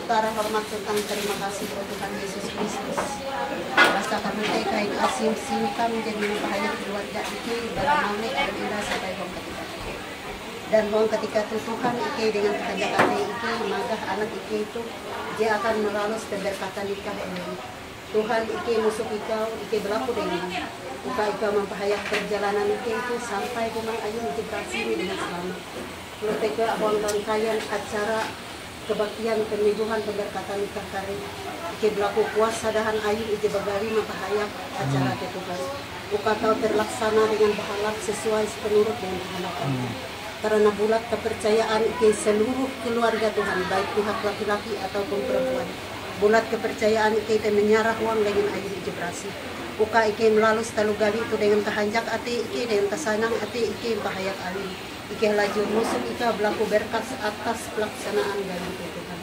utara hormat tentang terima kasih kepada Tuhan Yesus Kristus. Basta kami kahit asim simkam jadi bahaya keluarga iki dalam nama Anda sampai bang ketika. Dan bang ketika itu Tuhan iki dengan kehendak iki magah anak iki itu dia akan melalui keberkatan nikah ini. Tuhan iki musuh ikau iki berlaku dengan ikau memperhayat perjalanan iki itu sampai kumang ayun iki bersini dengan selamat. Menurut ke abang rangkaian acara kebaktian penyembuhan pemberkatan nikah kari iki berlaku kuasa dahan ayu iki bagari memperhayat acara ke Tuhan. Uka kau terlaksana dengan bahalap sesuai sepenurut dengan harapan. Karena bulat kepercayaan ke seluruh keluarga Tuhan, baik pihak laki-laki ataupun perempuan. Bulat kepercayaan ke menyarah uang dengan ayu iki berasi. Uka iki melalui selalu gali itu dengan kehanjak ati iki dengan kesanang ati iki bahaya alim. Iki laju musuh ika berlaku berkas atas pelaksanaan gali itu Tuhan.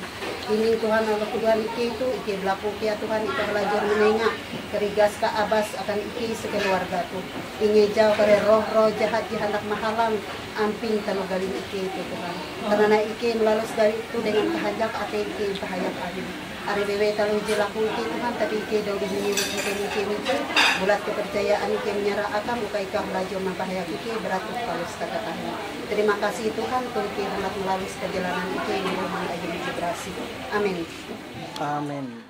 Ini Tuhan Allah Tuhan iki itu iki berlaku kia Tuhan ika belajar menengah kerigas ka abas akan iki sekeluarga tu. Inge jauh kare roh-roh jahat hendak mahalang amping telu gali iki itu Tuhan. Karena iki melalui gali itu dengan kehanjak ati iki bahaya alim. Ari bewe talu jilaku iki Tuhan tapi iki do dihiu iki bulat kepercayaan iki menyerah akam uka ika belajar mempahaya iki beratus palus katakan. Terima kasih Tuhan Tuhan hendak melalui perjalanan iki menuju ayu berasi. Amin. Amin.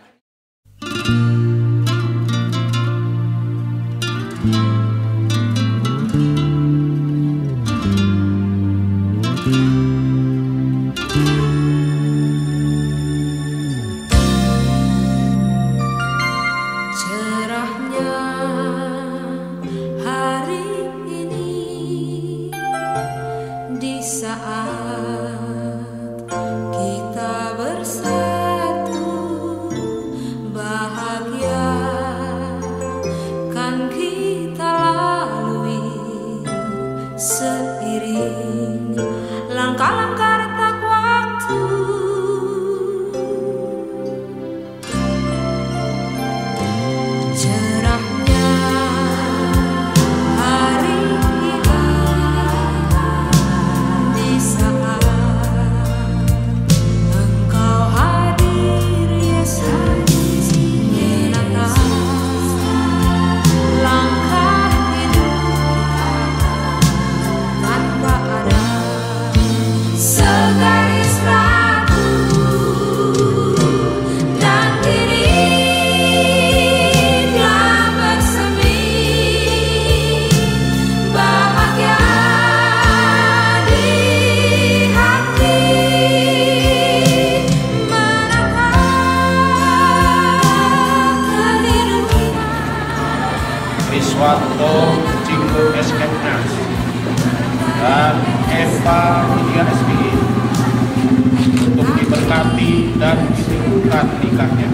Riswanto Cinggo Esketnas dan Eva Mulia SPI untuk diberkati dan ditentukan nikahnya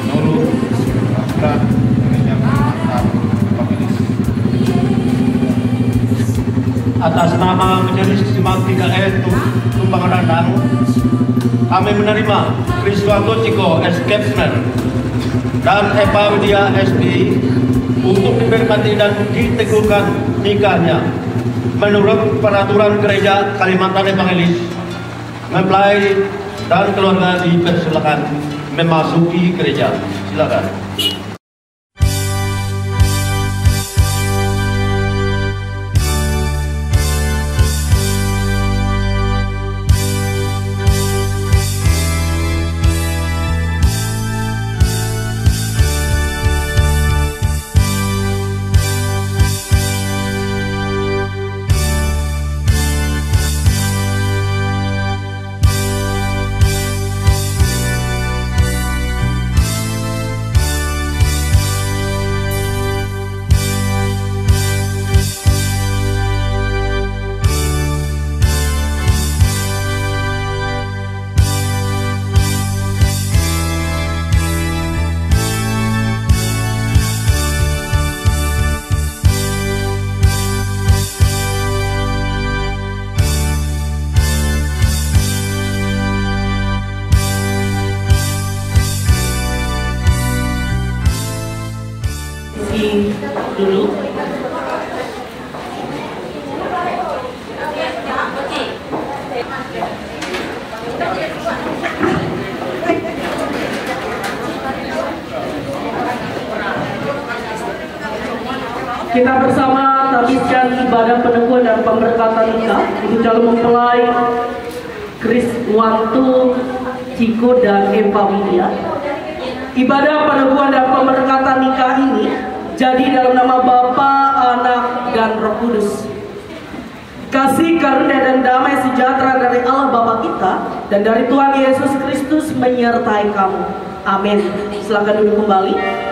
menurut peraturan gereja Kalimantan Papilis. Atas nama Majelis Simak 3E Tumpang Randang, kami menerima Riswanto Cinggo Esketnas dan Eva Mulia SPI untuk diberkati dan diteguhkan nikahnya menurut peraturan gereja Kalimantan Evangelis. Mempelai dan keluarga dipersilakan memasuki gereja. Silakan. Kita bersama tabiskan ibadah peneguhan dan pemberkatan nikah untuk calon mempelai Kriswanto, Ciko, dan Eva Widya. Ibadah peneguhan dan pemberkatan nikah ini jadi dalam nama Bapa, Anak, dan Roh Kudus. Kasih karunia dan damai sejahtera dari Allah Bapa kita dan dari Tuhan Yesus Kristus menyertai kamu. Amin. Silakan duduk kembali.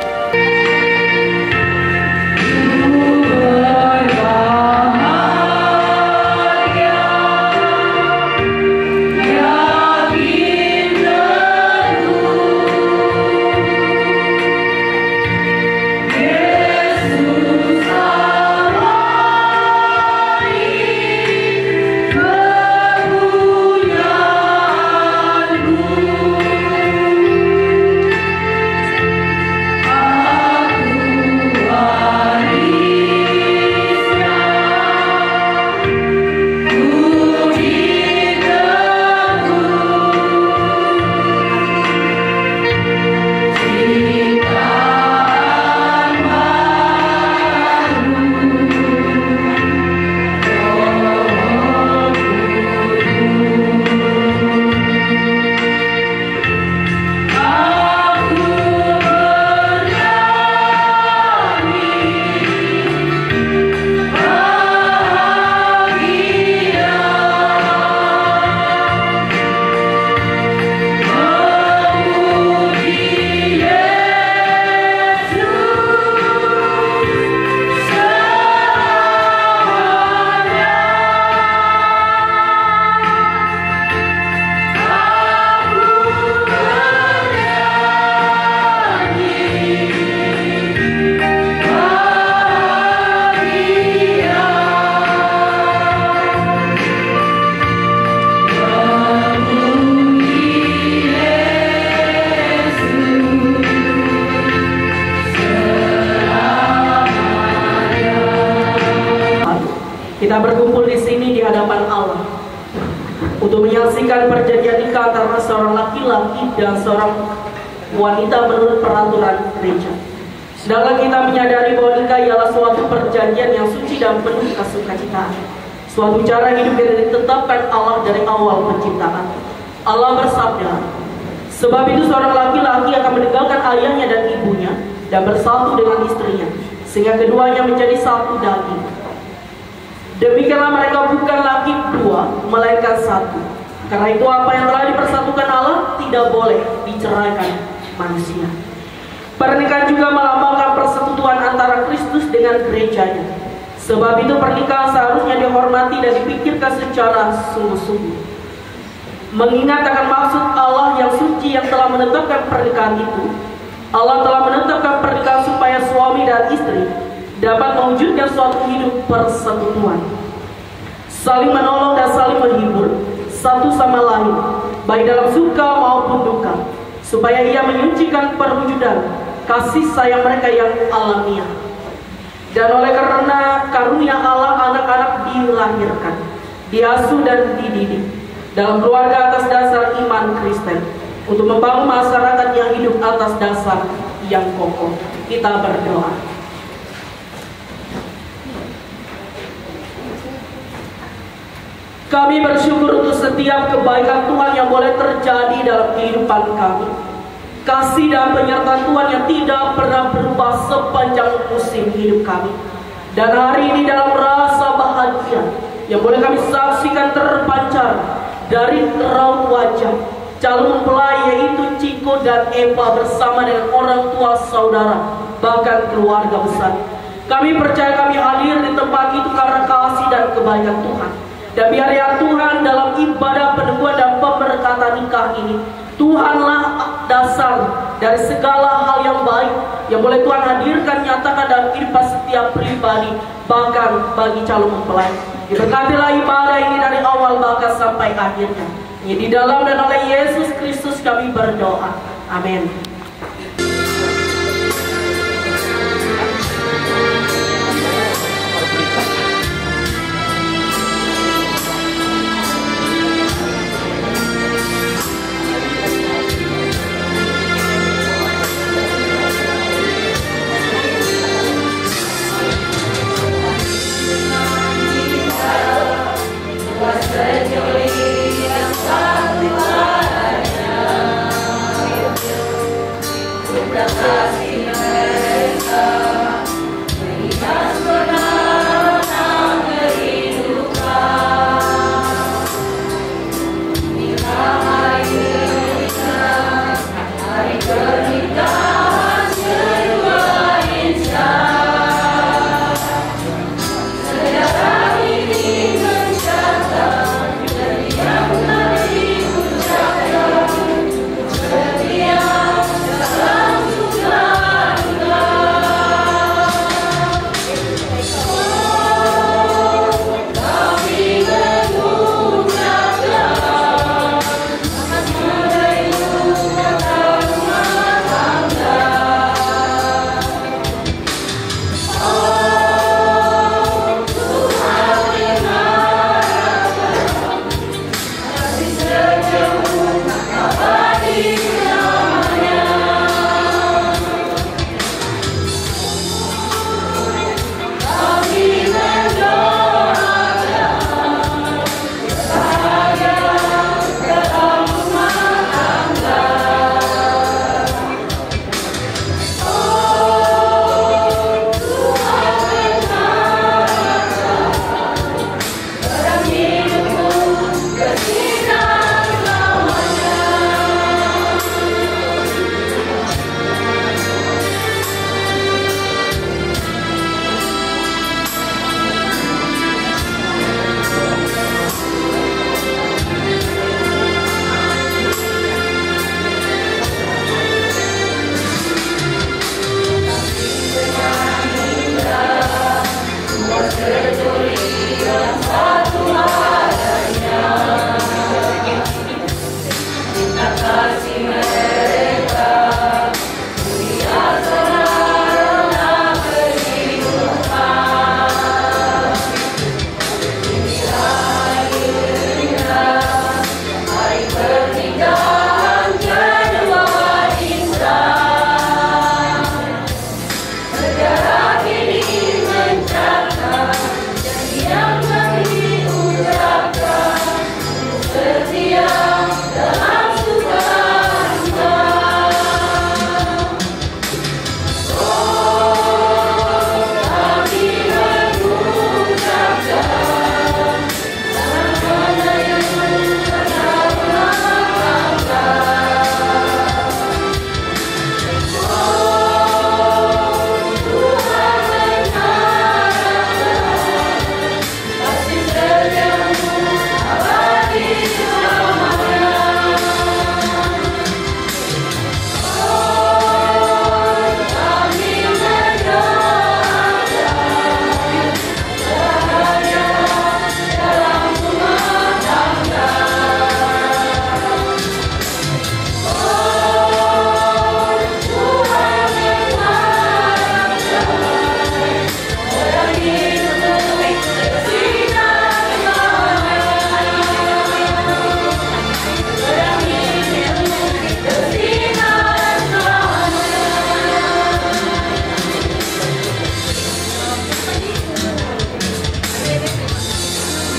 Kita berkumpul di sini di hadapan Allah untuk menyaksikan perjanjian nikah antara seorang laki-laki dan seorang wanita menurut peraturan gereja. Sedangkan kita menyadari bahwa nikah ialah suatu perjanjian yang suci dan penuh kesukacitaan, suatu cara hidup yang ditetapkan Allah dari awal penciptaan. Allah bersabda, sebab itu seorang laki-laki akan meninggalkan ayahnya dan ibunya dan bersatu dengan istrinya, sehingga keduanya menjadi satu daging. Demikianlah mereka bukan lagi dua, melainkan satu. Karena itu apa yang telah dipersatukan Allah tidak boleh diceraikan manusia. Pernikahan juga melambangkan persekutuan antara Kristus dengan gerejanya. Sebab itu pernikahan seharusnya dihormati dan dipikirkan secara sungguh-sungguh. Mengingat akan maksud Allah yang suci yang telah menetapkan pernikahan itu. Allah telah menetapkan pernikahan supaya suami dan istri dapat mewujudkan suatu hidup persekutuan, saling menolong dan saling menghibur satu sama lain, baik dalam suka maupun duka, supaya ia menyucikan perwujudan kasih sayang mereka yang alamiah. Dan oleh karena karunia Allah, anak-anak dilahirkan, diasuh dan dididik dalam keluarga atas dasar iman Kristen, untuk membangun masyarakat yang hidup atas dasar yang kokoh. Kita berdoa. Kami bersyukur untuk setiap kebaikan Tuhan yang boleh terjadi dalam kehidupan kami. Kasih dan penyertaan Tuhan yang tidak pernah berubah sepanjang musim hidup kami. Dan hari ini dalam rasa bahagia yang boleh kami saksikan terpancar dari raut wajah calon mempelai yaitu Ciko dan Eva bersama dengan orang tua, saudara, bahkan keluarga besar. Kami percaya kami hadir di tempat itu karena kasih dan kebaikan Tuhan. Dan biar ya Tuhan dalam ibadah peneguhan dan pemberkatan nikah ini, Tuhanlah dasar dari segala hal yang baik yang boleh Tuhan hadirkan, nyatakan dalam kehidupan setiap pribadi, bahkan bagi calon mempelai. Diberkatilah ibadah ini dari awal bahkan sampai akhirnya. Ini di dalam dan oleh Yesus Kristus kami berdoa. Amin.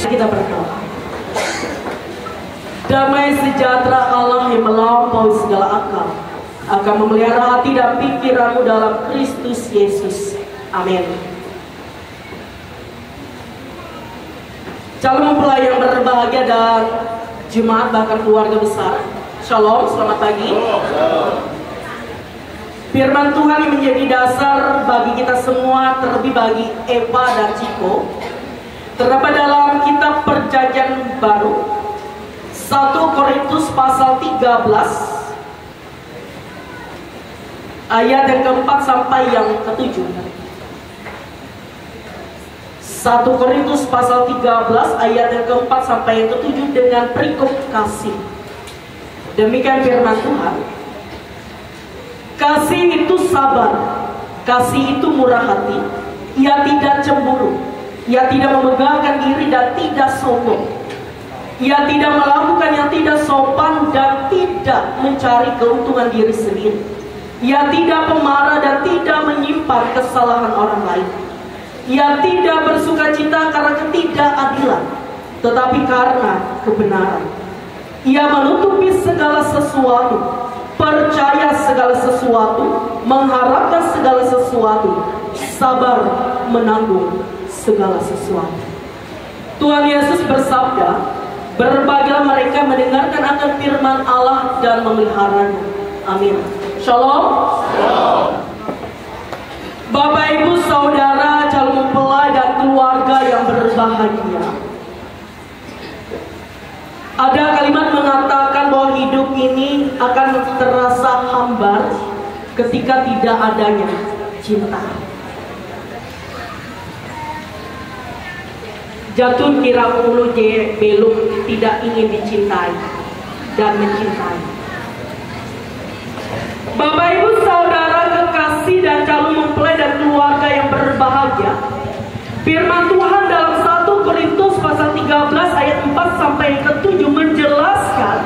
Kita berdoa. Damai sejahtera Allah yang melampaui segala akal akan memelihara hati dan pikiranmu dalam Kristus Yesus. Amin. Calon mempelai yang berbahagia dan jemaat bahkan keluarga besar, Shalom, selamat pagi. Firman Tuhan yang menjadi dasar bagi kita semua, terlebih bagi Eva dan Ciko, terdapat dalam kitab Perjanjian Baru 1 Korintus pasal 13 ayat yang keempat sampai yang ketujuh. 1 Korintus pasal 13 ayat yang keempat sampai yang ketujuh dengan perikop kasih. Demikian firman Tuhan. Kasih itu sabar, kasih itu murah hati, ia tidak cemburu, ia tidak memegahkan diri dan tidak sombong, ia tidak melakukan yang tidak sopan dan tidak mencari keuntungan diri sendiri, ia tidak pemarah dan tidak menyimpan kesalahan orang lain, ia tidak bersuka cita karena ketidakadilan, tetapi karena kebenaran. Ia menutupi segala sesuatu, percaya segala sesuatu, mengharapkan segala sesuatu, sabar menanggung segala sesuatu. Tuhan Yesus bersabda, berbahagialah mereka mendengarkan akan firman Allah dan memeliharanya. Amin. Shalom. Bapak, Ibu, Saudara, calon mempelai dan keluarga yang berbahagia. Ada kalimat mengatakan bahwa hidup ini akan terasa hambar ketika tidak adanya cinta. Jatun kira ulu belum tidak ingin dicintai dan mencintai. Bapak, Ibu, Saudara, kekasih dan calon mempelai dan keluarga yang berbahagia, firman Tuhan dalam 1 Korintus pasal 13 ayat 4 sampai ke 7 menjelaskan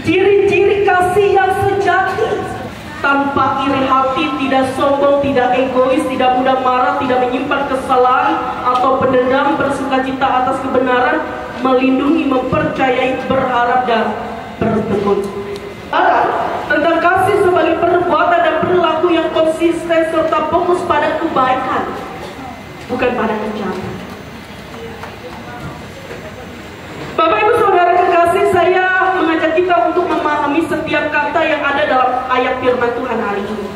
ciri-ciri kasih yang sejati. Tanpa iri hati, tidak sombong, tidak egois, tidak mudah marah, tidak menyimpan kesalahan atau pendendam, bersukacita atas kebenaran, melindungi, mempercayai, berharap dan bertekun. Tentang kasih sebagai perbuatan dan perilaku yang konsisten serta fokus pada kebaikan, bukan pada kejahat. Bapak, Ibu, Saudara kekasih, saya mengajak kita untuk memahami setiap kata yang ada dalam ayat firman Tuhan hari ini.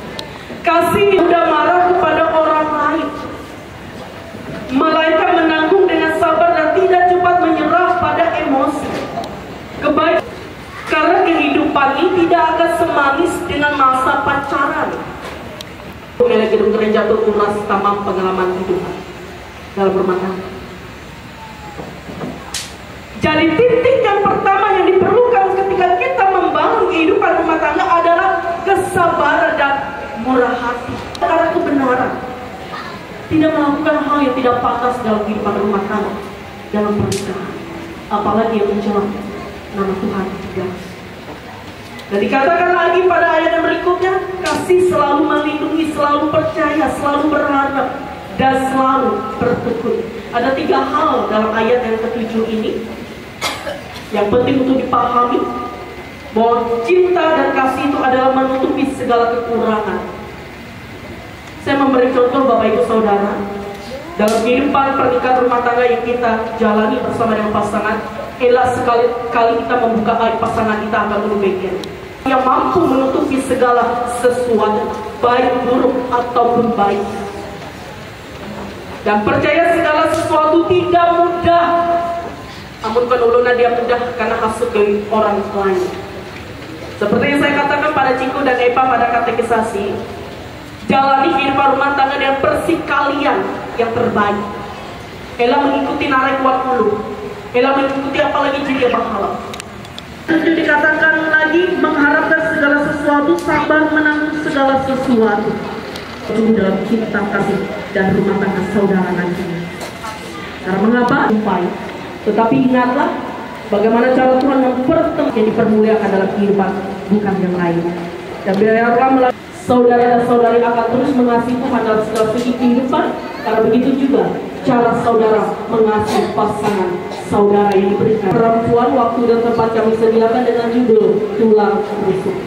Kasih tidak marah kepada orang lain, melainkan menanggung dengan sabar dan tidak cepat menyerah pada emosi. Kebaikan, karena kehidupan ini tidak akan semanis dengan masa pacaran. Pemilik gedung gereja Tunas tamam pengalaman hidup dalam rumah tangga. Jadi titik yang pertama yang diperlukan ketika kita membangun kehidupan rumah tangga adalah kesabaran dan murah hati. Karena kebenaran, tidak melakukan hal yang tidak pantas dalam kehidupan rumah tangga, dalam pernikahan, apalagi yang mencela nama Tuhan. Dan dikatakan lagi pada ayat yang berikutnya, kasih selalu melindungi, selalu percaya, selalu berharap, dan selalu bertekun. Ada 3 hal dalam ayat yang ke-7 ini yang penting untuk dipahami, bahwa cinta dan kasih itu adalah menutupi segala kekurangan. Saya memberi contoh Bapak, Ibu, Saudara, dalam kehidupan pernikahan rumah tangga yang kita jalani bersama dengan pasangan, elak sekali kita membuka aib pasangan kita akan menutupinya, yang mampu menutupi segala sesuatu, baik buruk ataupun baik. Dan percaya segala sesuatu tidak mudah, namun penulungan dia mudah karena hasut dari orang lain. Seperti yang saya katakan pada Ciko dan Epa pada katekisasi, jalani kehidupan rumah tangga dengan persikalian yang terbaik. Ela mengikuti narai kuat dulu, ela mengikuti apalagi jadi bahala. Itu dikatakan lagi, mengharapkan segala sesuatu, sabar menanggung segala sesuatu. Itu dalam cinta kasih dan rumah tangga saudara nantinya. Karena mengapa? Tetapi ingatlah bagaimana cara Tuhan mempertemukan yang dipermuliakan dalam kehidupan, bukan yang lain. Dan biarlah saudara dan saudari akan terus mengasihi Tuhan dalam segala segi kehidupan. Karena begitu juga cara saudara mengasihi pasangan saudara yang diberikan. Perempuan, waktu dan tempat kami sediakan dengan judul Tulang Rusuk.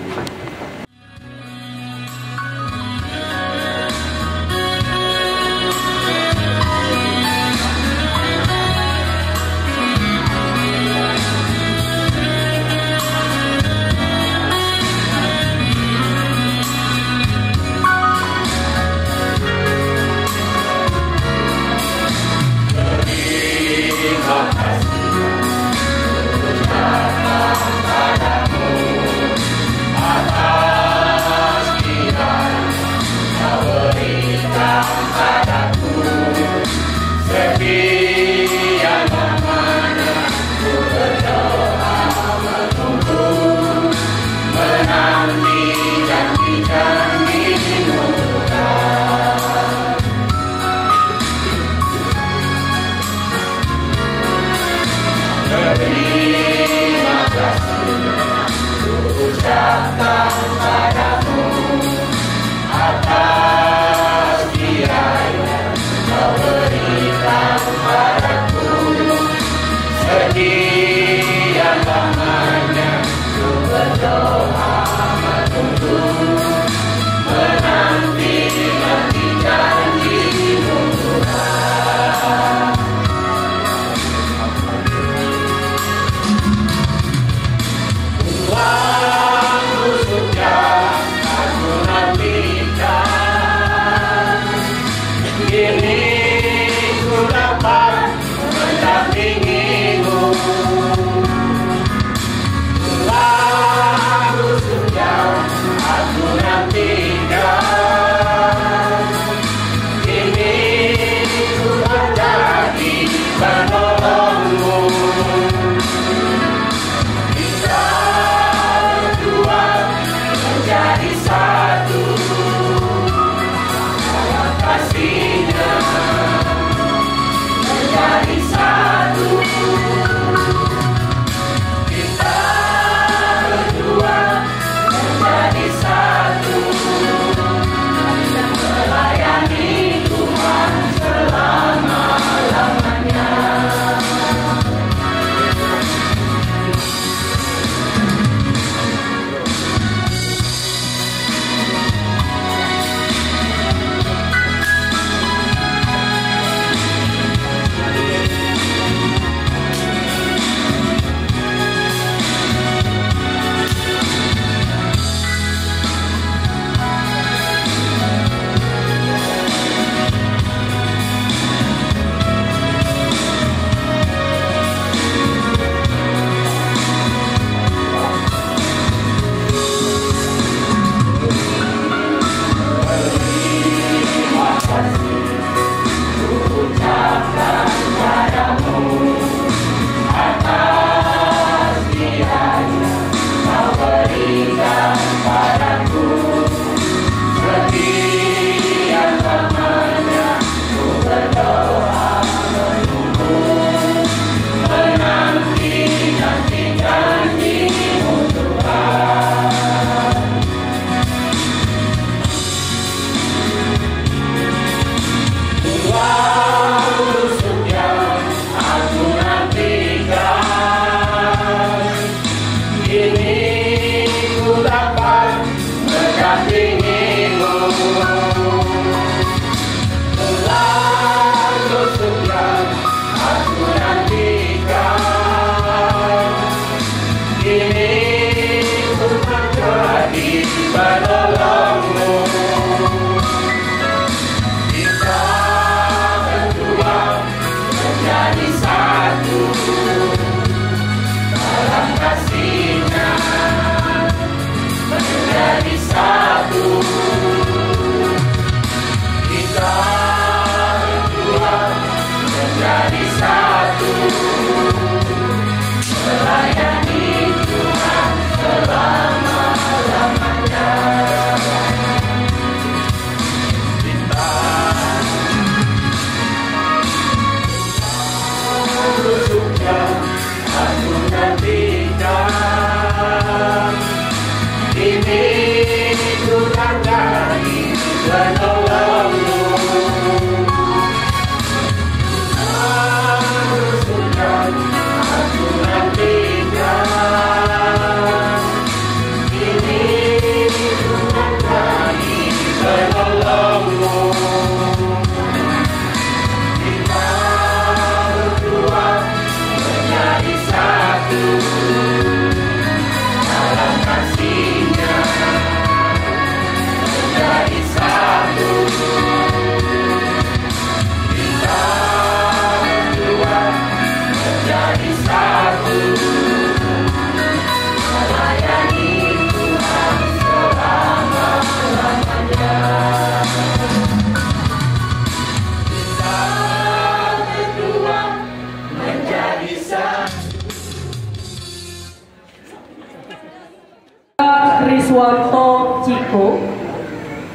Kriswanto Ciko,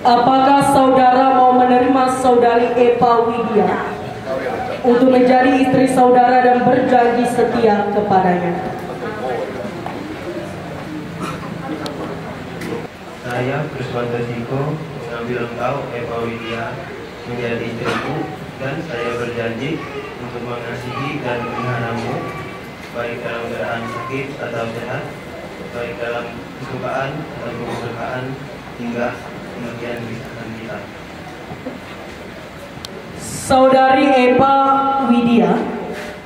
apakah saudara mau menerima saudari Eva Widya untuk menjadi istri saudara dan berjanji setia kepadanya? Saya, Kriswanto Ciko, mengambil engkau, Eva Widya, menjadi istriku, dan saya berjanji untuk mengasihi dan memeliharamu, baik dalam keadaan sakit atau sehat, baik dalam kesukaan atau kesukaan hingga kematian kita. Saudari Eva Widya,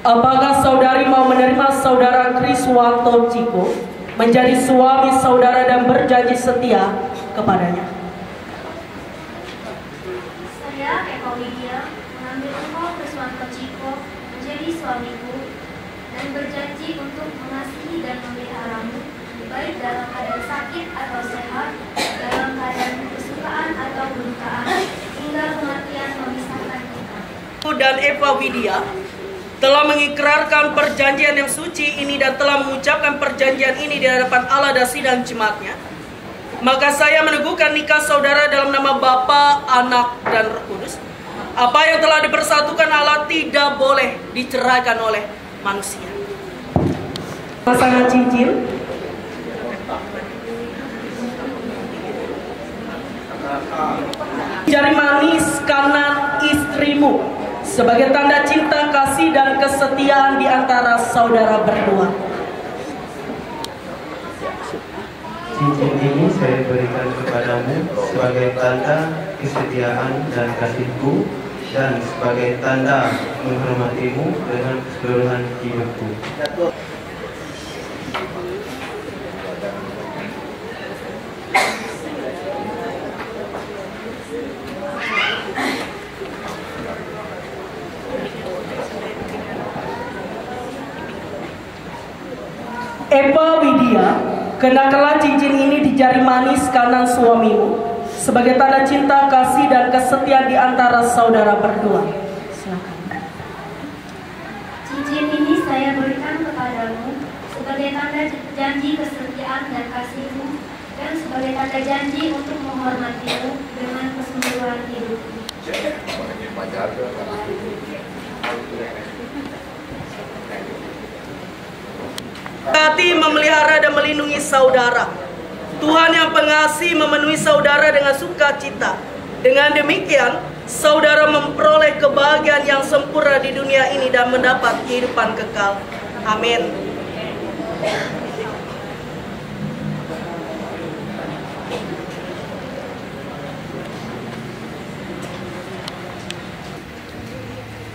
apakah saudari mau menerima saudara Kriswanto Ciko menjadi suami saudara dan berjanji setia kepadanya? Saya, Eva Widya, mengambil engkau Kriswanto Ciko menjadi suamiku dan berjanji untuk mengasihi dan memeliharamu, baik dalam keadaan sakit atau sehat, dalam keadaan kesukaan atau kedukaan, hingga kematian memisahkan kita. Dan Eva Widya telah mengikrarkan perjanjian yang suci ini dan telah mengucapkan perjanjian ini di hadapan Allah dan sidang jemaatnya. Maka saya meneguhkan nikah saudara dalam nama Bapa, Anak, dan Roh Kudus. Apa yang telah dipersatukan Allah tidak boleh diceraikan oleh manusia. Pasangan cincin. Jari manis kanan istrimu sebagai tanda cinta, kasih, dan kesetiaan di antara saudara berdua. Cincin ini saya berikan kepadamu sebagai tanda kesetiaan dan kasihku dan sebagai tanda menghormatimu dengan keseluruhan hidupku. Eva Widya, kenakanlah cincin ini di jari manis kanan suamimu sebagai tanda cinta, kasih, dan kesetiaan di antara saudara berdua. Silakan. Cincin ini saya berikan kepadamu sebagai tanda janji kesetiaan dan kasihmu dan sebagai tanda janji untuk menghormatimu dengan keseluruhan hidupku. Hati memelihara dan melindungi saudara. Tuhan yang pengasih memenuhi saudara dengan sukacita. Dengan demikian, saudara memperoleh kebahagiaan yang sempurna di dunia ini dan mendapat kehidupan kekal. Amin.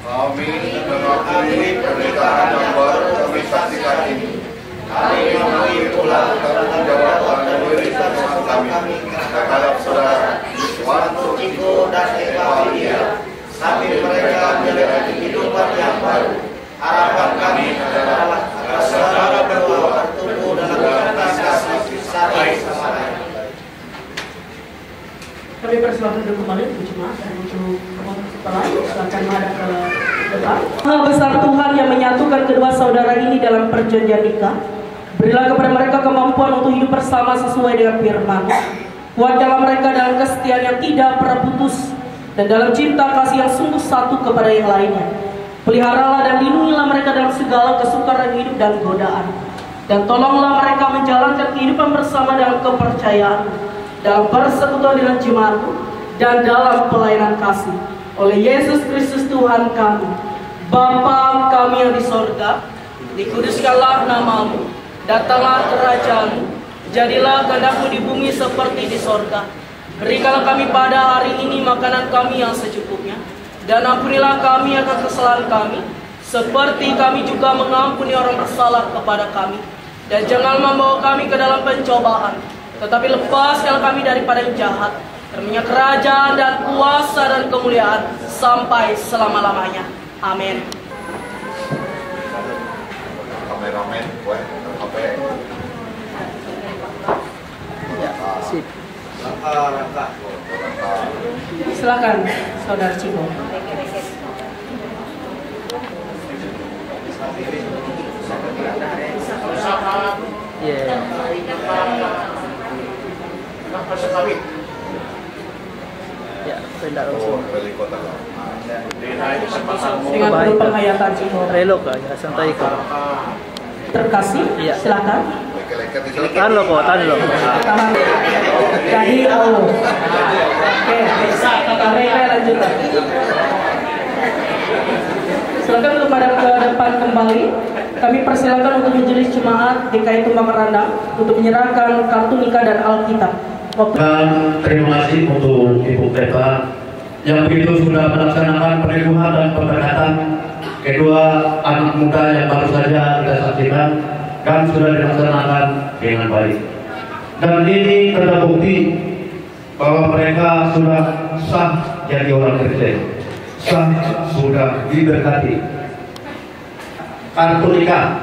Kami mengakui pernikahan yang baru kami saksikan ini. Kami mengakui pula tanggungjawab dan berisiko kami terhadap saudara Kriswanto Ciko dan Eva Widya sambil mereka menjalani kehidupan yang baru. Harapan kami adalah agar saudara berdua bertumbuh dalam kasih satu sama lain. Kami persilakan duduk kembali untuk jemaat dan untuk setelah silakan menghadap ke depan. Maha besar Tuhan yang menyatukan kedua saudara ini dalam perjanjian nikah. Berilah kepada mereka kemampuan untuk hidup bersama sesuai dengan firman. Kuatkanlah mereka dalam kesetiaan yang tidak pernah putus dan dalam cinta kasih yang sungguh satu kepada yang lainnya. Peliharalah dan lindungilah mereka dalam segala kesukaran hidup dan godaan. Dan tolonglah mereka menjalankan kehidupan bersama dalam kepercayaan, dalam persekutuan dengan jemaat-Mu, dan dalam pelayanan kasih. Oleh Yesus Kristus Tuhan kami. Bapa kami yang di sorga, dikuduskanlah nama-Mu. Datanglah kerajaan-Mu, jadilah kehendak-Mu di bumi seperti di sorga. Berikanlah kami pada hari ini makanan kami yang secukupnya, dan ampunilah kami akan kesalahan kami, seperti kami juga mengampuni orang bersalah kepada kami. Dan jangan membawa kami ke dalam pencobaan, tetapi lepaskan kami daripada yang jahat. Karena kerajaan dan kuasa dan kemuliaan sampai selama-lamanya. Amin. Kameramen, Ya, sip. Silakan, Saudara Ciko. Dengan penuh penghayatan Ciko. Relok aja, santai ko. Terkasih, Iya. silakan. Tahan lo ko, tahan lo. Tahan. Jadi, oke, mereka lanjutkan. Silakan untuk pada ke depan kembali. Kami persilakan untuk majelis jemaat DKI Tumbang Randang untuk menyerahkan kartu nikah dan Alkitab. Dan terima kasih untuk Ibu Teta yang begitu sudah melaksanakan peneguhan dan pemberkatan kedua anak muda yang baru saja kita saksikan dan sudah dilaksanakan dengan baik. Dan ini terbukti bahwa mereka sudah sah jadi orang Kristen, sah sudah diberkati. Kartu nikah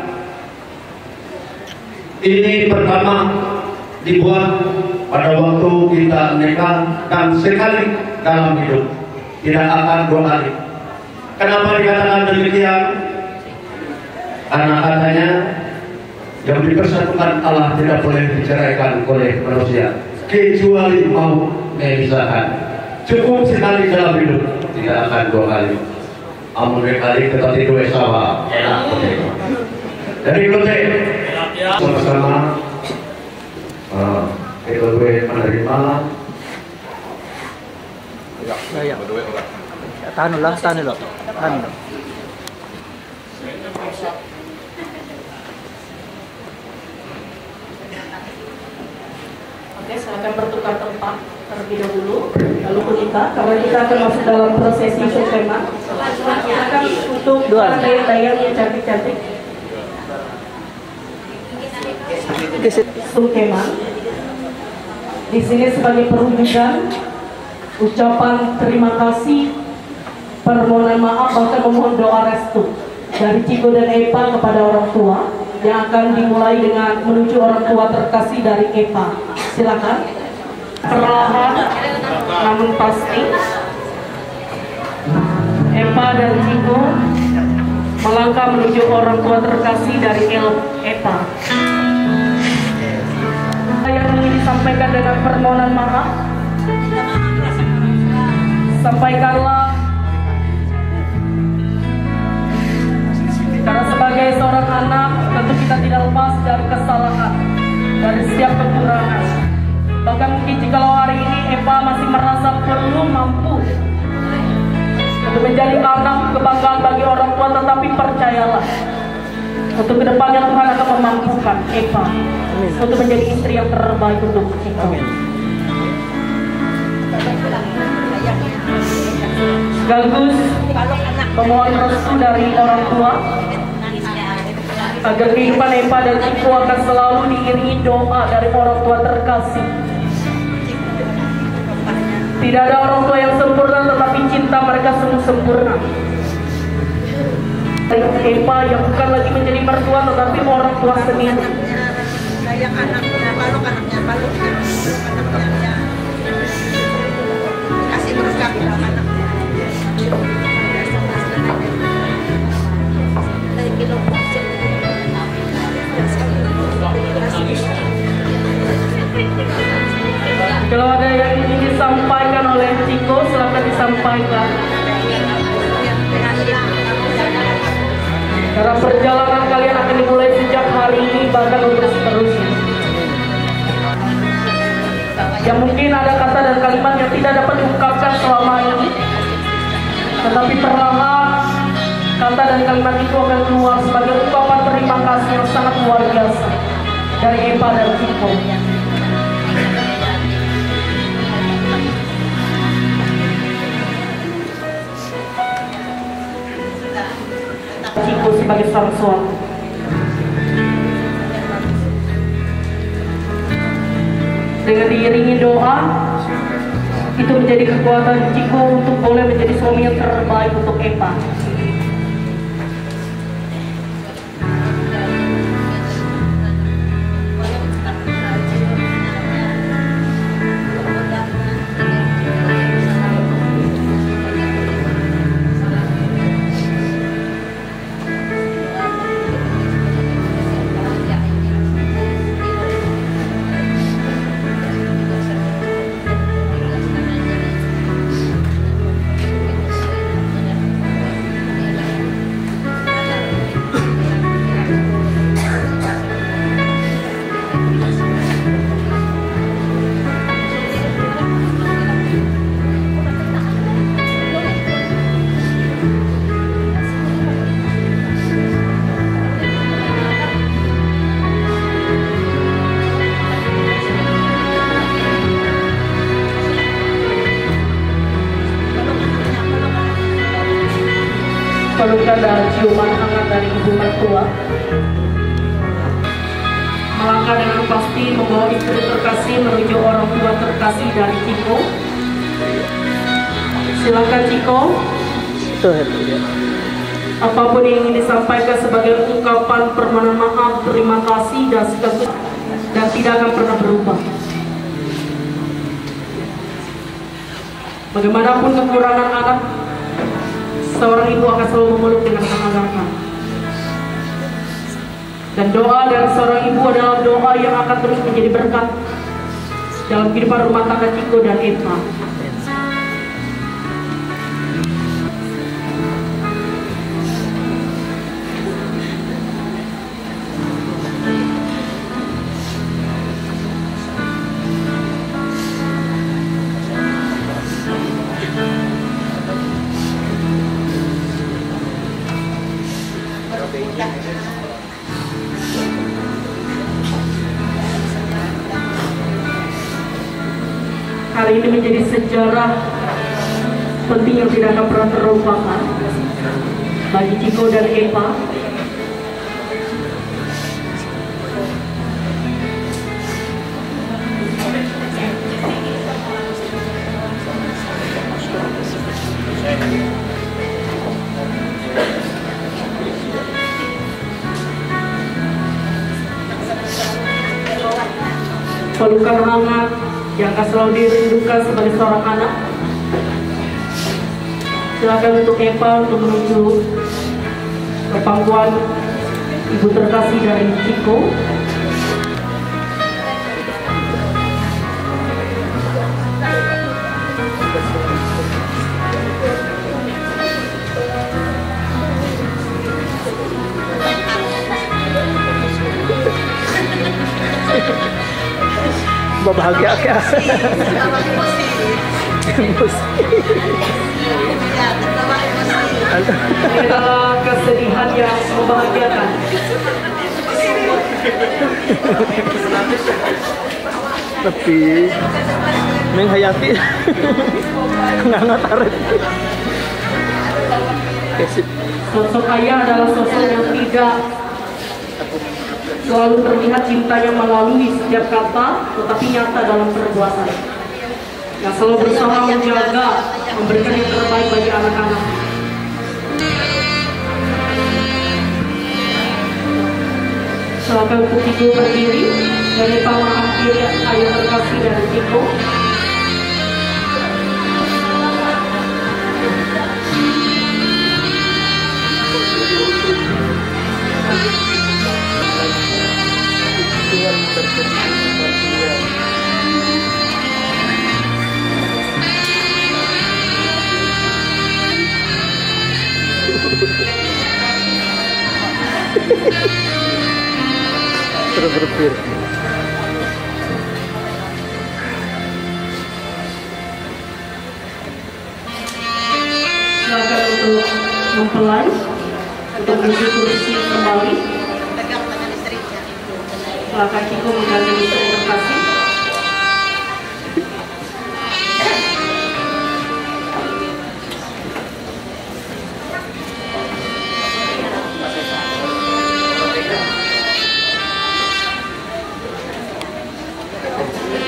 ini pertama dibuat pada waktu kita nikah dan sekali dalam hidup, tidak akan dua kali. Kenapa dikatakan demikian? Karena katanya yang dipersatukan Allah tidak boleh diceraikan oleh manusia, kecuali mau memisahkan. Cukup sekali dalam hidup, tidak akan dua kali. Amun kali kita tidur sama enak betul. Jadi kote sama-sama kita menerima. Ya. Tahan dulu. Oke, silakan bertukar tempat terlebih dahulu, lalu menikah karena kita akan masuk dalam prosesi sukema. Silakan untuk dayang-dayang yang cantik-cantik. Sukema. Di sini sebagai perwujudan ucapan terima kasih, permohonan maaf, bahkan memohon doa restu dari Ciko dan Epa kepada orang tua yang akan dimulai dengan menuju orang tua terkasih dari Epa. Silakan. Perlahan namun pasti Epa dan Ciko melangkah menuju orang tua terkasih dari Epa. Yang ingin disampaikan dengan permohonan maaf, sampaikanlah, karena sebagai seorang anak tentu kita tidak lepas dari kesalahan, dari setiap kekurangan. Bahkan mungkin jikalau hari ini Epa masih merasa perlu mampu untuk menjadi anak kebanggaan bagi orang tua, tetapi percayalah, untuk kedepannya Tuhan akan memampukan Epa untuk menjadi istri yang terbaik untuk kita. Sekaligus pemohon restu dari orang tua agar kehidupan Epa dan Ciko akan selalu diiringi doa dari orang tua terkasih. Tidak ada orang tua yang sempurna, tetapi cinta mereka sungguh sempurna. Epa yang bukan lagi menjadi mertua, tetapi orang tua sendiri. Yang anaknya, anaknya. Kasih berkah anaknya. Kalau ada yang ingin disampaikan oleh Ciko, silakan disampaikan. Karena perjalanan kalian akan dimulai sejak hari ini, bahkan untuk seterusnya. Yang mungkin ada kata dan kalimat yang tidak dapat diungkapkan selama ini, tetapi perlahan kata dan kalimat itu akan keluar sebagai ungkapan terima kasih yang sangat luar biasa dari Epa dan Ciko. Ciko sebagai sang suami. Dengan diiringi doa, itu menjadi kekuatan Ciko untuk boleh menjadi suami yang terbaik untuk Epa. pula melangkah dengan pasti membawa istri terkasih menuju orang tua terkasih dari Ciko. Silakan Ciko. Apapun yang ingin disampaikan sebagai ungkapan permohonan maaf, terima kasih dan tidak akan pernah berubah. Bagaimanapun kekurangan anak, seorang ibu akan selalu memeluk dengan hangat. Dan doa dari seorang ibu adalah doa yang akan terus menjadi berkat dalam kehidupan rumah tangga Ciko dan Eva. Hari ini menjadi sejarah penting yang tidak akan pernah terlupakan bagi Ciko dan Eva. Pelukan hangat yang akan selalu dirindukan sebagai seorang anak. Silakan untuk Eva untuk menuju ke pangkuan ibu terkasih dari Ciko. Bahagia ka. Adalah kesedihan yang membahagiakan. Tapi Neng Hayati ngangat aret. Sosok ayah adalah sosok yang tidak selalu terlihat cintanya melalui setiap kata, tetapi nyata dalam perbuatan. Yang selalu berusaha menjaga, memberikan yang terbaik bagi anak-anak. Silakan untuk Ciko berdiri dan kita mengakhiri ayah terkasih dari Ciko. Terus berpikir. Silakan untuk mempelai untuk menuju kursi kembali. Silakan Ciko menggandeng istri terkasih.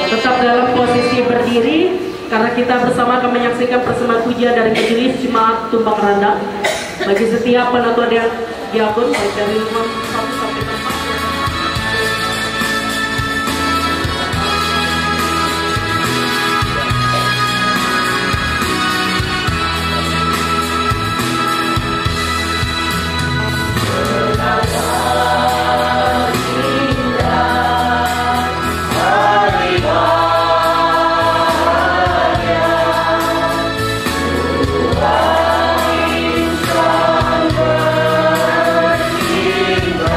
Tetap dalam posisi berdiri karena kita bersama akan menyaksikan persembahan pujian dari Majelis Jemaat Tumpang Randa bagi setiap penatua diakon baik dari rumah 1 sampai 4. Cinta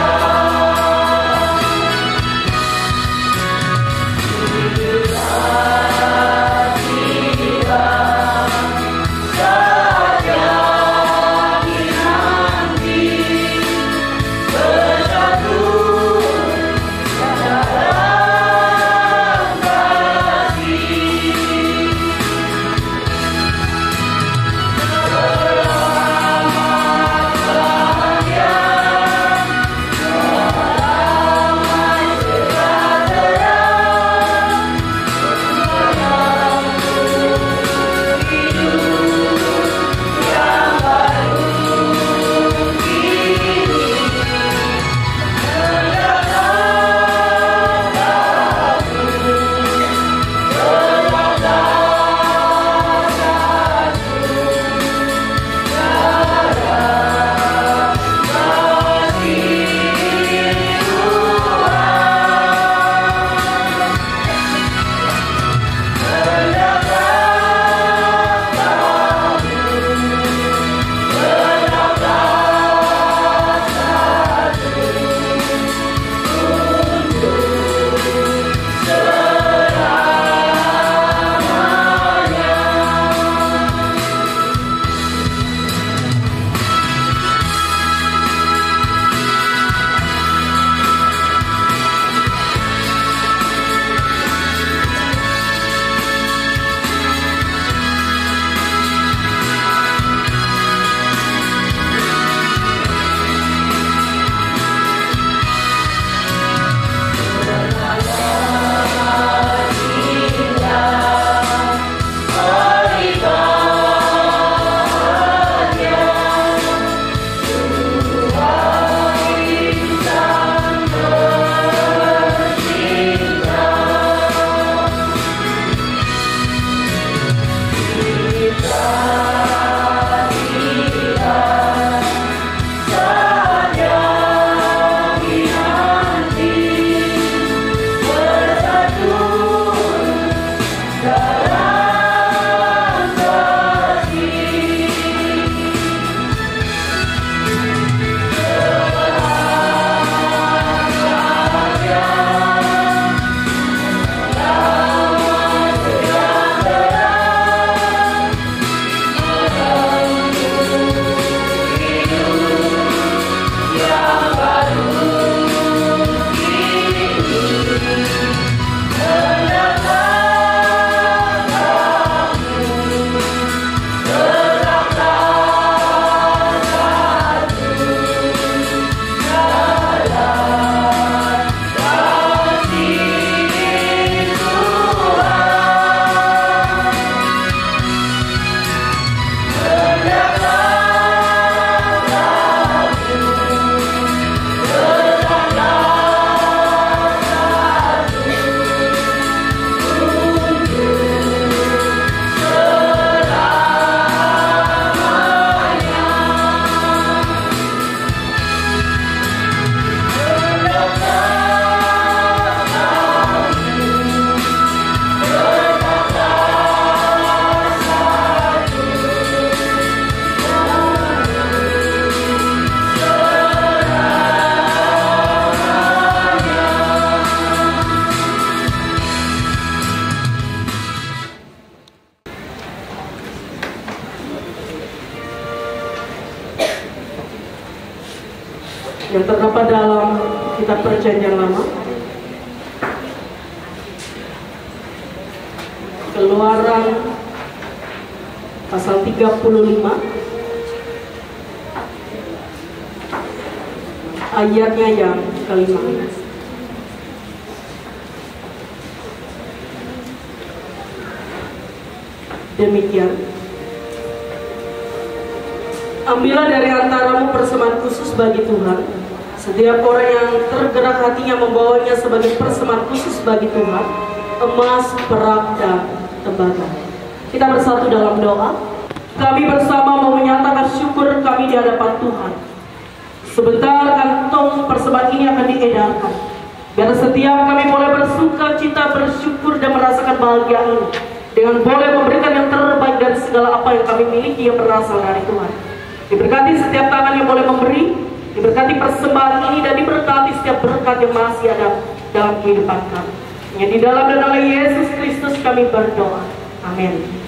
yang terdapat dalam kitab Perjanjian Lama. Keluaran pasal 35 ayatnya yang kelima. Demikian, ambillah dari antaramu persembahan khusus bagi Tuhan. Setiap orang yang tergerak hatinya membawanya sebagai persembahan khusus bagi Tuhan, emas, perak, dan tembaga. Kita bersatu dalam doa. Kami bersama mau menyatakan syukur kami di hadapan Tuhan. Sebentar kantong persembahan ini akan diedarkan, biar setiap kami boleh bersuka cita, bersyukur, dan merasakan bahagia ini, dengan boleh memberikan yang terbaik dari segala apa yang kami miliki yang berasal dari Tuhan. Diberkati setiap tangan yang boleh memberi, diberkati persembahan ini, dan diberkati setiap berkat yang masih ada dalam kehidupan kami. Hanya di dalam dan oleh Yesus Kristus kami berdoa. Amin.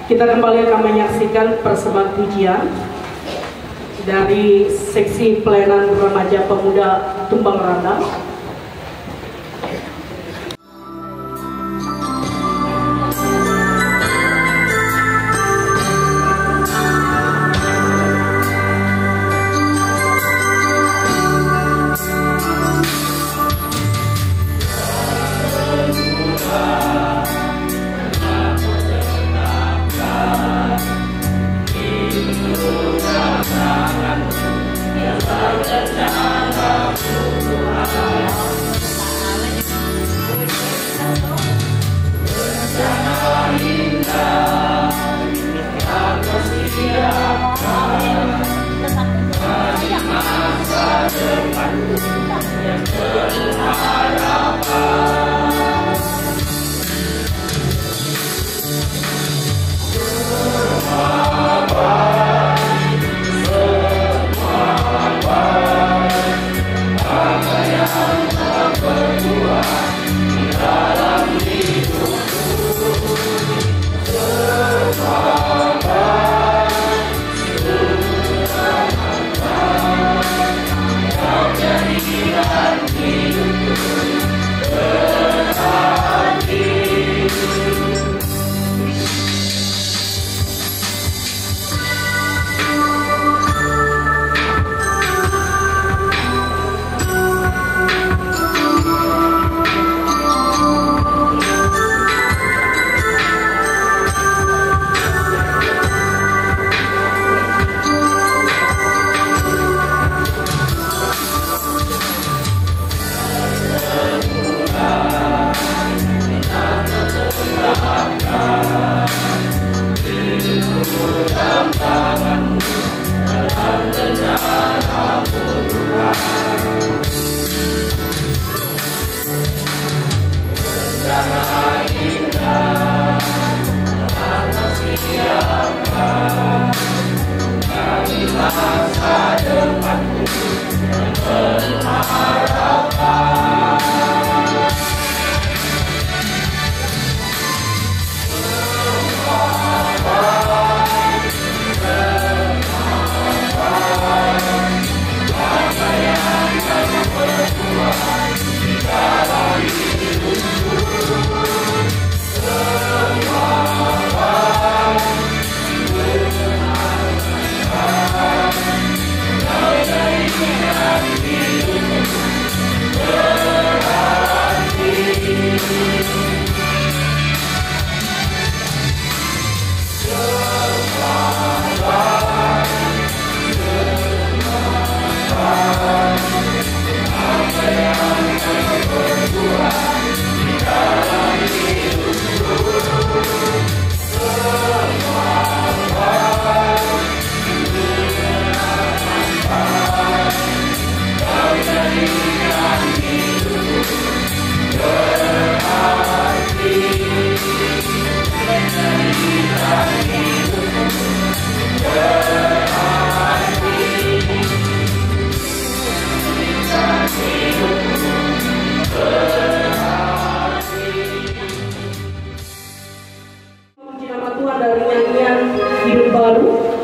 Kita kembali akan menyaksikan persembahan pujian dari seksi pelayanan remaja pemuda Tumbang Randang.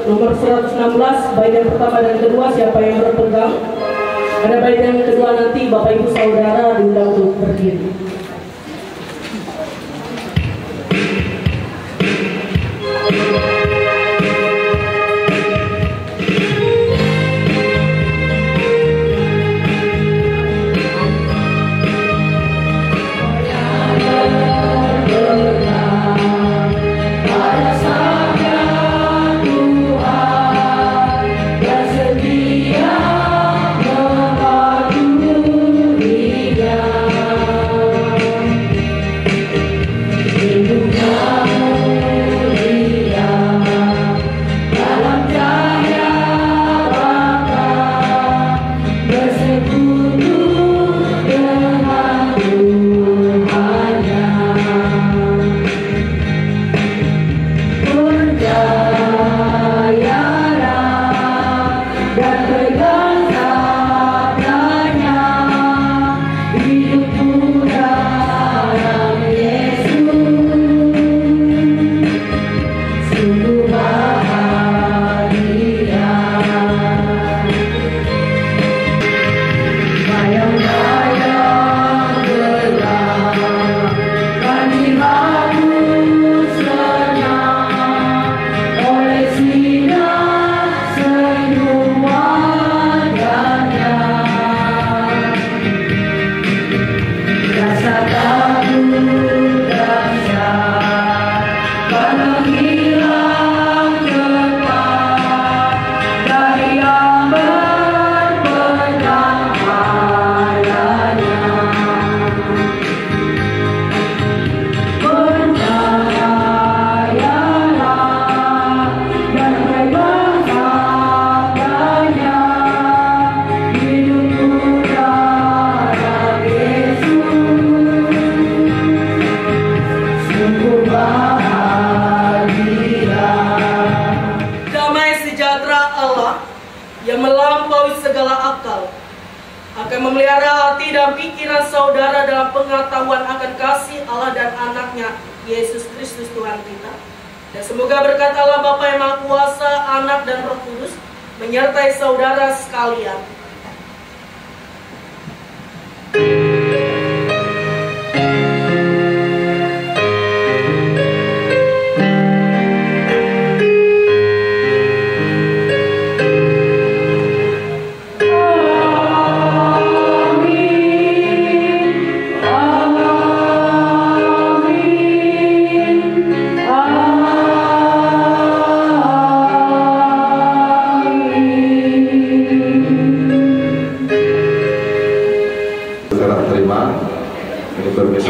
Nomor 116, bait yang pertama dan kedua siapa yang berpegang? Pada bait yang kedua nanti Bapak Ibu Saudara diundang untuk berdiri. Yeah. memelihara hati dan pikiran saudara dalam pengetahuan akan kasih Allah dan anaknya Yesus Kristus Tuhan kita. Dan semoga berkat Allah Bapa yang Maha Kuasa, Anak dan Roh Kudus menyertai saudara sekalian.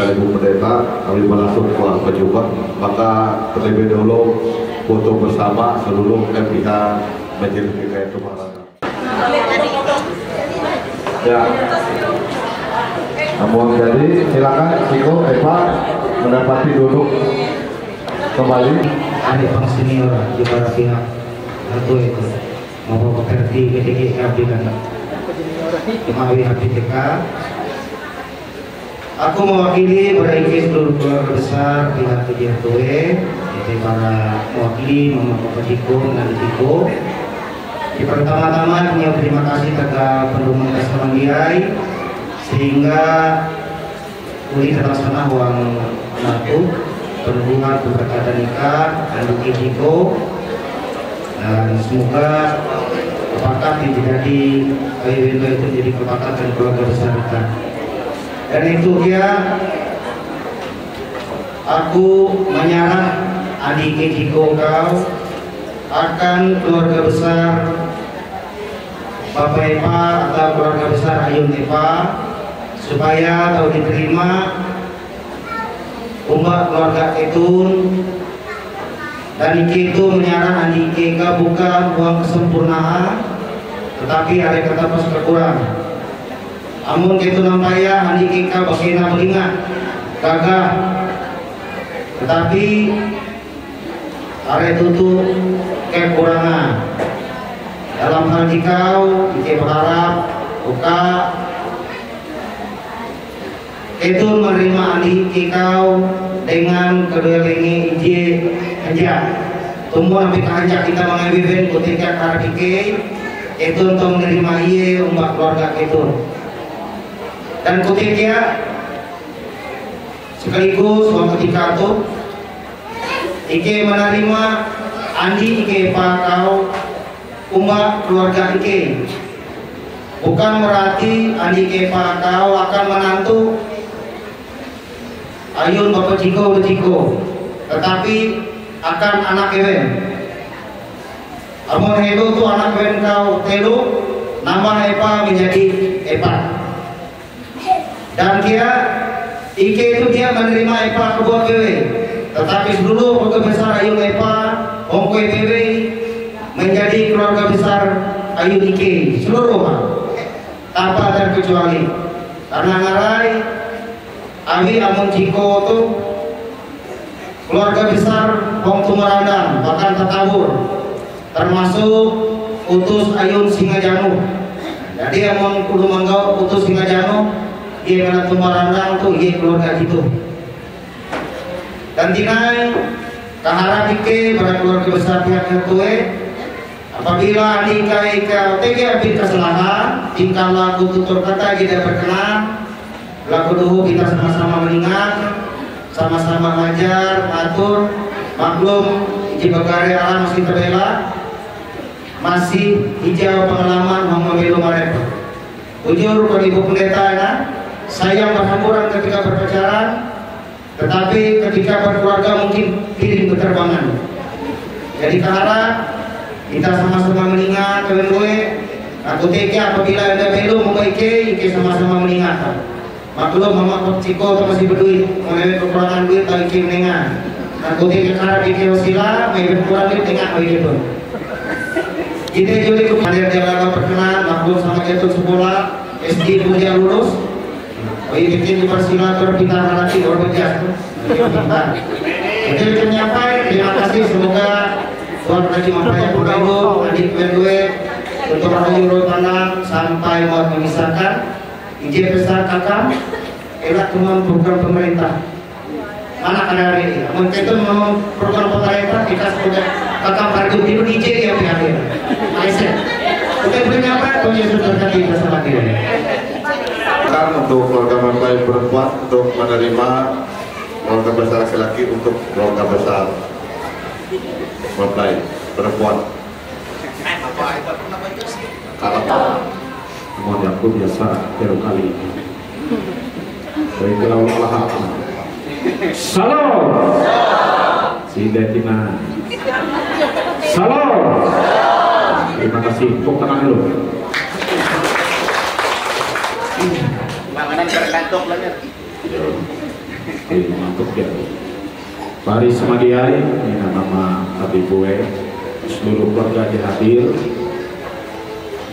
Ibu Pendeta, kami langsung ke juga, maka terlebih dahulu foto bersama seluruh MPH Majelis PKR Tumarana. Ya, namun jadi silakan Ciko, Eva mendapati duduk kembali. Adik Bang Senior di para pihak atau itu mau bekerja PTG Abdi dan Kemawi HPTK. Aku mewakili beriki seluruh keluarga besar pihak PJTW, yaitu para mewakili Mama Papa Ciko dan Ciko. Di pertama-tama punya terima kasih kepada pendukung Kesamandiai sehingga uli terlaksana uang anakku pendukung berkata nikah Andi Ciko, dan semoga kesepakatan menjadi itu menjadi kesepakatan keluarga besar kita. Dan itu dia, aku menyarah adik Ciko kau akan keluarga besar Bapak Eva atau keluarga besar Ayun Eva supaya kau diterima umat keluarga itu, dan itu menyarah adik Eka bukan uang kesempurnaan tetapi ada kata pas kekurang. Amun itu nampaya adik Eka bakina belingat gagah, tetapi are itu tuh kekurangan dalam hal dikau kita berharap buka itu menerima adik kau dengan kedua lengi ije aja tumbuh sampai kehanjak kita mengambil ketika karena itu untuk menerima iye umat keluarga itu. Dan ketika sekaligus waktu ketika itu Ike menerima Andi Ike pakau umat keluarga Ike, bukan berarti Andi Ike pakau akan menantu Ayun Bapak Ciko Ciko, tetapi akan anak ewen. Amun itu tuh anak ewen kau telu nama Eva menjadi Eva. Dan dia Ike itu dia menerima Eva kebuah PW, tetapi seluruh keluarga besar Ayun Eva Ongko PW menjadi keluarga besar Ayun Ike seluruh tanpa terkecuali, karena ngarai Abi Amun Ciko itu keluarga besar Wong Tumarandang bahkan tertabur, termasuk utus Ayun Singajanu. Jadi Amun Kudu Manggau utus Singajanu dia kena Tumarandang tuh dia keluarga gitu. Dan tinai kaharap Ike pada keluarga besar pihak Ketue, apabila Ika tega abid kesalahan tingkah laku tutur kata tidak berkenan, laku dulu kita sama-sama mengingat, sama-sama ngajar, atur, maklum iji bagari alam masih terbela, masih hijau pengalaman memilih mereka. Ujur kalau Ibu Pendeta ya, saya berhamburan ketika berpacaran, tetapi ketika berkeluarga mungkin kirim keterbangan. Jadi karena kita sama-sama mengingat kewenwe, aku teka apabila ada melu membaiki, kita sama-sama mengingat. Maklum Mama Ciko itu masih berduit, mengenai kekurangan duit tak kirim mengingat. Aku teka karena pikir wasila, mai berkurang duit tengah begitu. Kita juga kepada dia perkenan, maklum sama itu sekolah SD punya lulus. Bikin persilatur kita nanti berbeda. Jadi penyampai, terima kasih, semoga Tuhan Haji Mampaya Puraibu, adik kedua untuk Rayu Rotanang sampai mau memisahkan. Ije besar kakak, elak teman program pemerintah. Mana ada hari ini? Mungkin itu mau program pemerintah kita sudah kakak parkir di ije yang pihaknya. Aisyah, kita punya apa? Punya saudara kita sama dia. Untuk keluarga mempelai perempuan untuk menerima keluarga besar laki-laki untuk keluarga besar mempelai perempuan. Mohon aku biasa baru kali ini. Baiklah Allah. Salam. Sidatina. Salam. Terima kasih. Kok tenang dulu. Makanan terkantuk lagi. Mantap ya. Mari semadiai, ini nama Abi Kue, seluruh keluarga dihadir,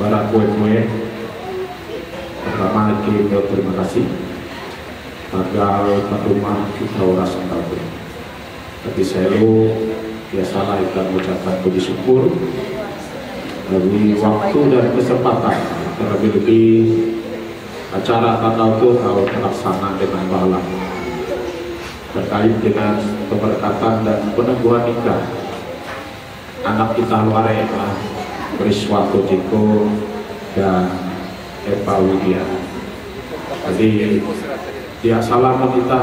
barak kue-kue. Pertama lagi terima kasih. Agar rumah kita orang sangkal. Tapi saya biasalah kita mengucapkan puji syukur dari waktu dan kesempatan terlebih acara tanda itu kalau terlaksana dengan baik terkait dengan keberkatan dan peneguhan nikah anak kita Luare Priswanto Ciko dan Eva Widya. Jadi dia salam kita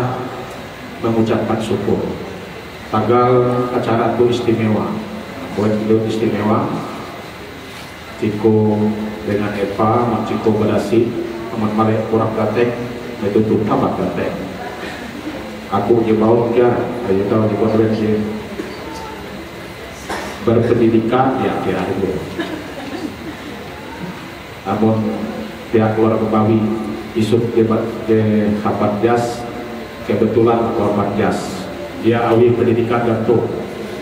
mengucapkan syukur. Tanggal acara itu istimewa, buat itu istimewa. Ciko dengan Eva, Ciko berdasi, aman malek kurang gatek, itu tuh tamat gatek. Aku jebau ya, ayo tahu di konferensi berpendidikan ya kira itu. Namun pihak keluarga Bawi isuk debat ke Hapat Jas, kebetulan Hapat Jas dia awi pendidikan dan tuh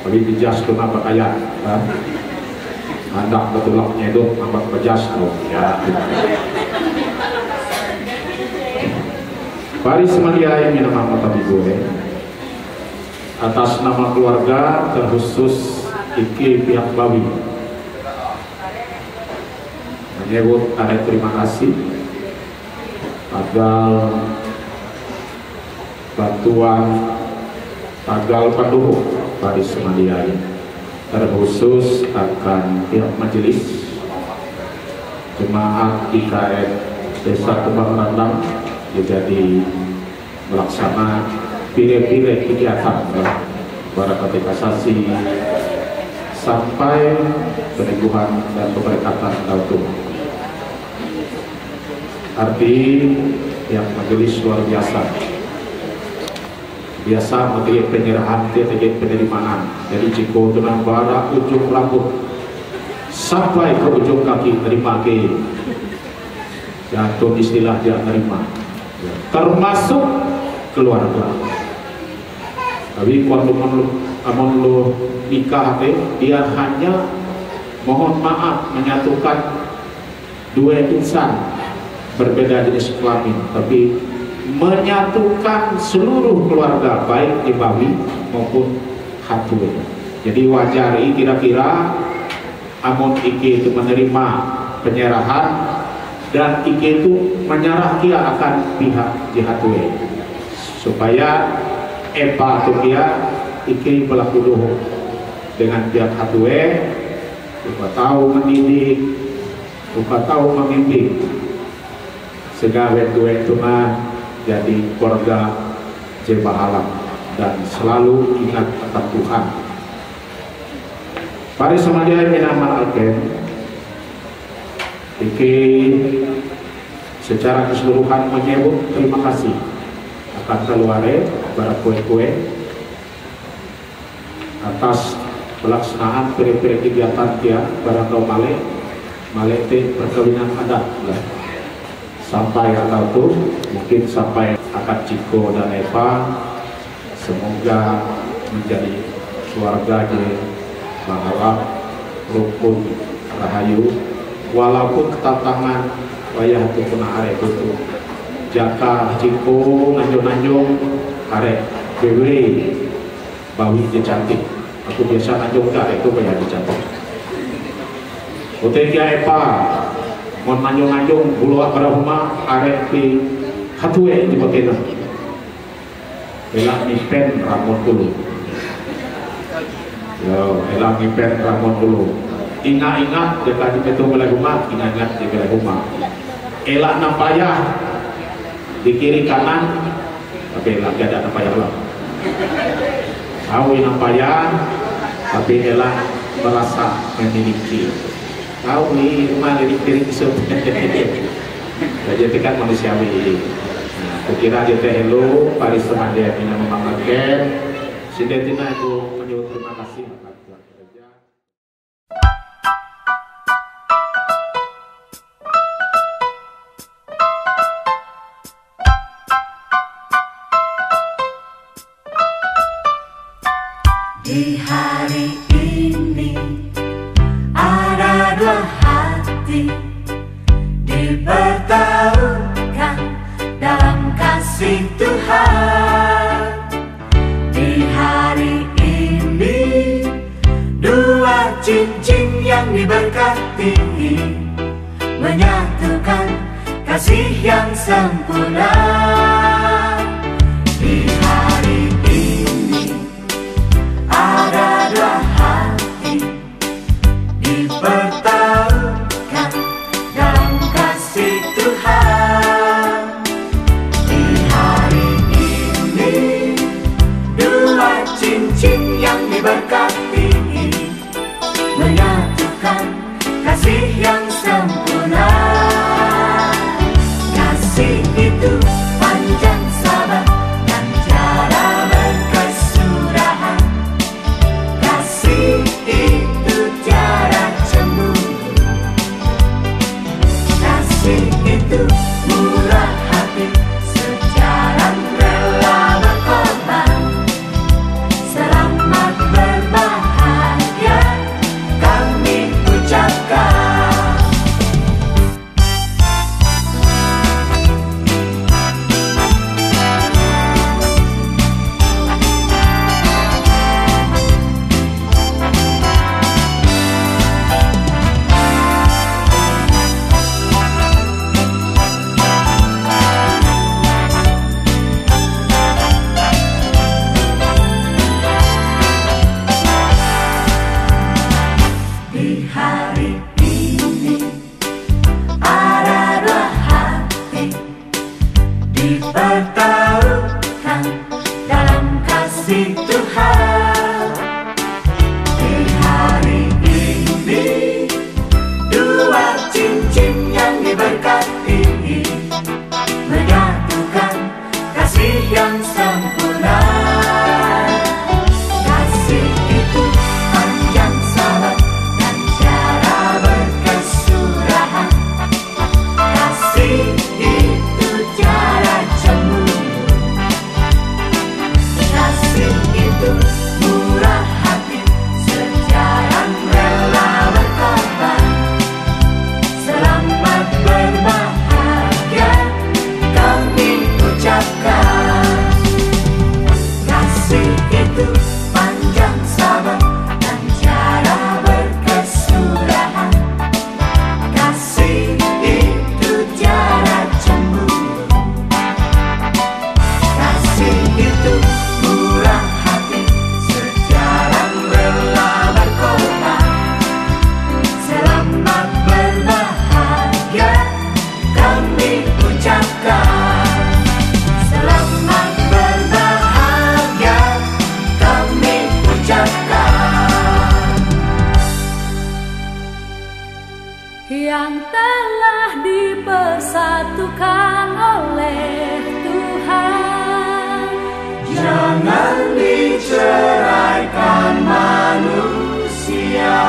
awi di Jas tuh apa kaya hendak betulaknya itu nampak pejas tuh ya. Mari semuanya yang nama mata gue atas nama keluarga terkhusus iki pihak Bawi menyebut ada terima kasih agar bantuan tagal pendukung Mari semuanya terkhusus akan pihak majelis jemaat IKN Desa Kembang Randang jadi melaksana pile-pile kegiatan barakati kasasi sampai peneguhan dan keberkatan Dautum. Arti yang majelis luar biasa menjadi penyerahan, menjadi penerimaan. Jadi Ciko dengan bara ujung rambut sampai ke ujung kaki terima ke jatuh istilah dia terima, termasuk keluarga. Tapi kalau lu nikah dia hanya mohon maaf menyatukan dua insan berbeda jenis kelamin, tapi menyatukan seluruh keluarga baik di Bawi maupun Hatue. Jadi wajar kira-kira amun iki itu menerima penyerahan dan iki itu menyerah kia akan pihak di Hatue supaya Eva tuh kia iki berlaku dulu dengan pihak Hatue, lupa tahu mendidik, lupa tahu memimpin sehingga Hatue itu mah jadi keluarga jebahalam dan selalu ingat akan Tuhan. Mari semuanya minamar alken iki secara keseluruhan menyebut terima kasih akan keluarga barat kue-kue atas pelaksanaan peri-peri kegiatan dia barang tau male perkawinan adat sampai atau tuh mungkin sampai akad Ciko dan Eva, semoga menjadi keluarga di Mahala rukun rahayu walaupun ketantangan wayah itu pernah arek itu jaka Ciko nanjung arek bewe Bawi cantik. Aku biasa nanjung arek itu banyak cantik. Utekia Eva Mon manjong-manjong bulu pada rumah arek di hatue di bakena. Elang mipen ramon dulu. Yo, elang mipen ramon dulu. Ingat-ingat dekat di pintu balai rumah, ingat-ingat di balai rumah. Elak nampayah di kiri kanan, tapi elak ada nampayah lah. Tahu nampayah, tapi elak merasa memiliki. Tahu nih rumah dari kiri kisah. Jadi kan manusiawi. Kukira dia hello, Paris teman dia ini memakai. Sidetina itu menyebut terima kasih atas Tuhan kerja. Di hari ini ada dua hati dipertemukan dalam kasih Tuhan. Di hari ini dua cincin yang diberkati menyatukan kasih yang sempurna. Di hari ini ada dua hati dipertemukan dalam kasih Tuhan. Di hari ini dua cincin yang diberkati menyatukan kasih yang sempurna. Kasih itu panjang sabar dan cara berkesudahan. Kasih itu tiada cemburu. Kasih itu murah hati, sejalan rela berkorban. Selamat berbahagia kami ucapkan. Di hari ini ada dua hati dipertemukan dalam kasih Tuhan. Di hari ini dua cincin yang diberkati menyatukan kasih yang sempurna. Kasih itu panjang sabar dan cara berkesudahan. Kasih itu tiada cemburu. Kasih itu murah hati, sejalan rela berkorban. Selamat berbahagia kami ucapkan. Kasih itu panjang sabar dan cara berkesudahan. Kasih itu tiada cemburu. Kasih itu murah hati, sejalan rela berkorban. Selamat berbahagia kami ucapkan. Selamat berbahagia kami ucapkan. Yang telah dipersatukan oleh Tuhan, Jangan diceraikan manusia.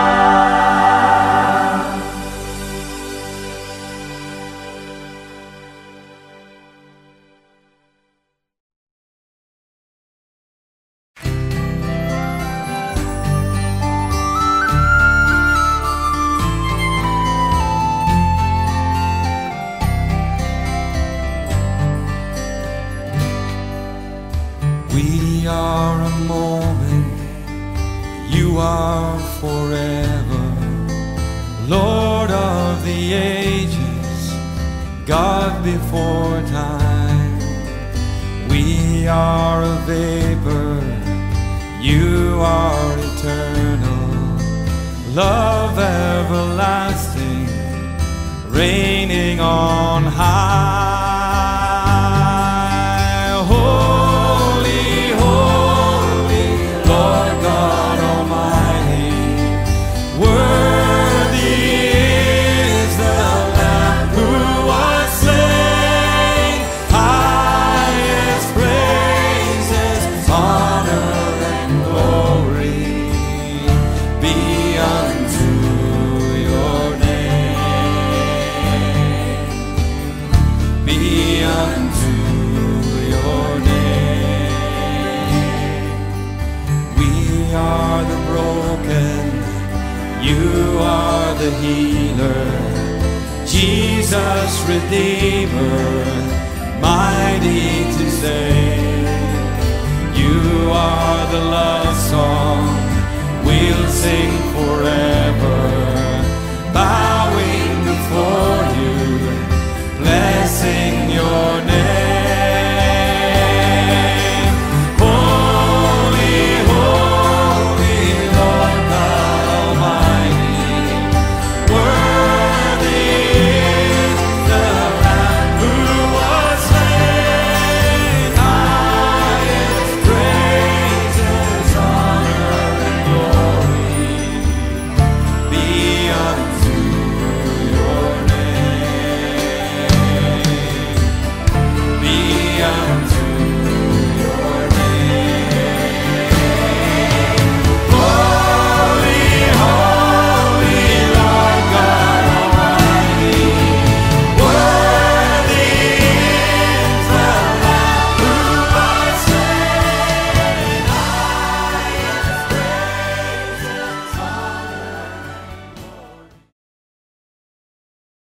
We are a moment, you are forever, Lord of the ages. love before time. We are a vapor, you are eternal. Love everlasting, reigning on high. Holy, holy, Lord God Almighty, worthy is the Lamb who was slain. Highest praises, honor and glory be unto your name. Be unto your name. We are the broken, you are the healer, Jesus Redeemer.